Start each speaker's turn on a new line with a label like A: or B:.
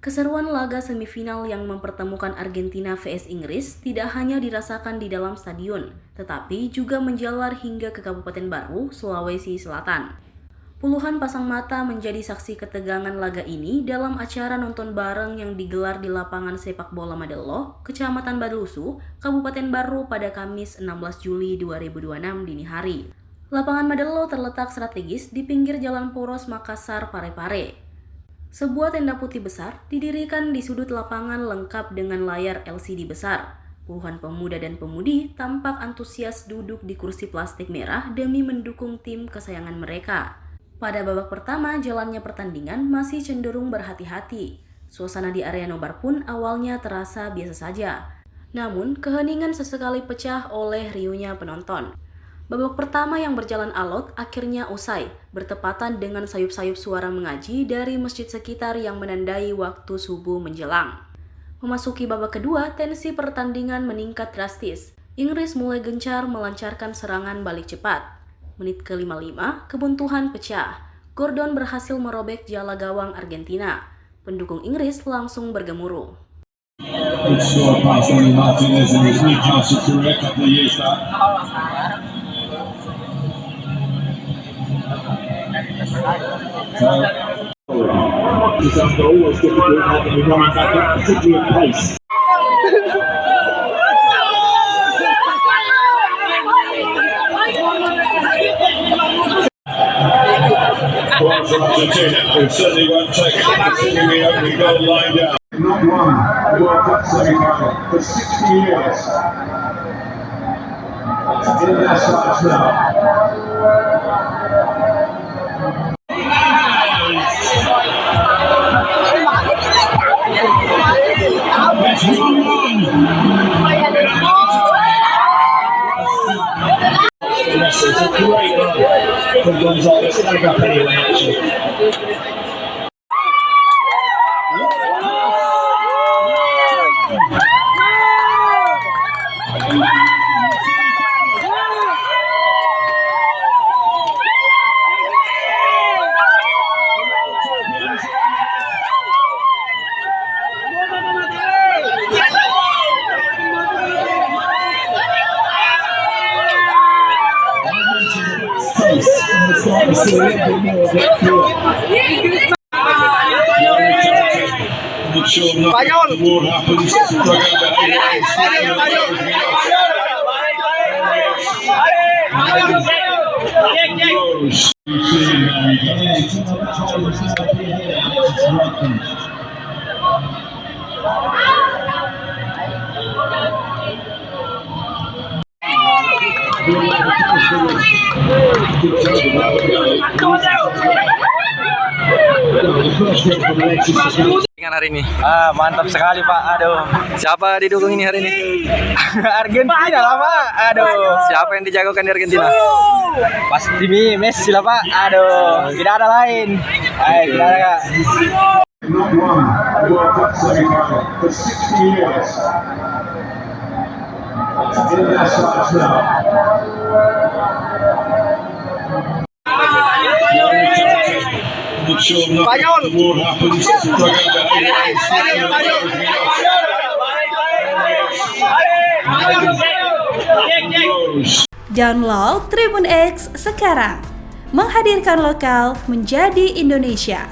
A: Keseruan laga semifinal yang mempertemukan Argentina vs Inggris tidak hanya dirasakan di dalam stadion, tetapi juga menjalar hingga ke Kabupaten Baru, Sulawesi Selatan. Puluhan pasang mata menjadi saksi ketegangan laga ini dalam acara nonton bareng yang digelar di lapangan sepak bola Madello, Kecamatan Balusu, Kabupaten Baru pada Kamis 16 Juli 2026 dini hari. Lapangan Madello terletak strategis di pinggir Jalan Poros Makassar, Parepare. Sebuah tenda putih besar didirikan di sudut lapangan lengkap dengan layar LCD besar. Puluhan pemuda dan pemudi tampak antusias duduk di kursi plastik merah demi mendukung tim kesayangan mereka. Pada babak pertama, jalannya pertandingan masih cenderung berhati-hati. Suasana di area nobar pun awalnya terasa biasa saja. Namun, keheningan sesekali pecah oleh riuhnya penonton. Babak pertama yang berjalan alot akhirnya usai, bertepatan dengan sayup-sayup suara mengaji dari masjid sekitar yang menandai waktu subuh menjelang. Memasuki babak kedua, tensi pertandingan meningkat drastis. Inggris mulai gencar melancarkan serangan balik cepat. Menit ke-55, kebuntuan pecah. Gordon berhasil merobek jala gawang Argentina. Pendukung Inggris langsung bergemuruh.
B: Argentina, who certainly won't take it, considering the opening goal line down. Not won the World Cup semi-final for 60 years. In their sights now. It's 1-1. It's a great run from Gonzalez. It's not up anyway, actually.
C: Hari ini. Mantap sekali Pak. Aduh. Siapa didukung ini hari ini? Argentina lah Pak. Aduh. Siapa yang dijagokan di Argentina? Pasti Messi lah Pak. Aduh. Tidak ada lain. Tidak ada Kak.
B: Not won the World Cup semi-final for 60 years. In their sights now.
D: Download Tribun X sekarang, menghadirkan lokal menjadi Indonesia.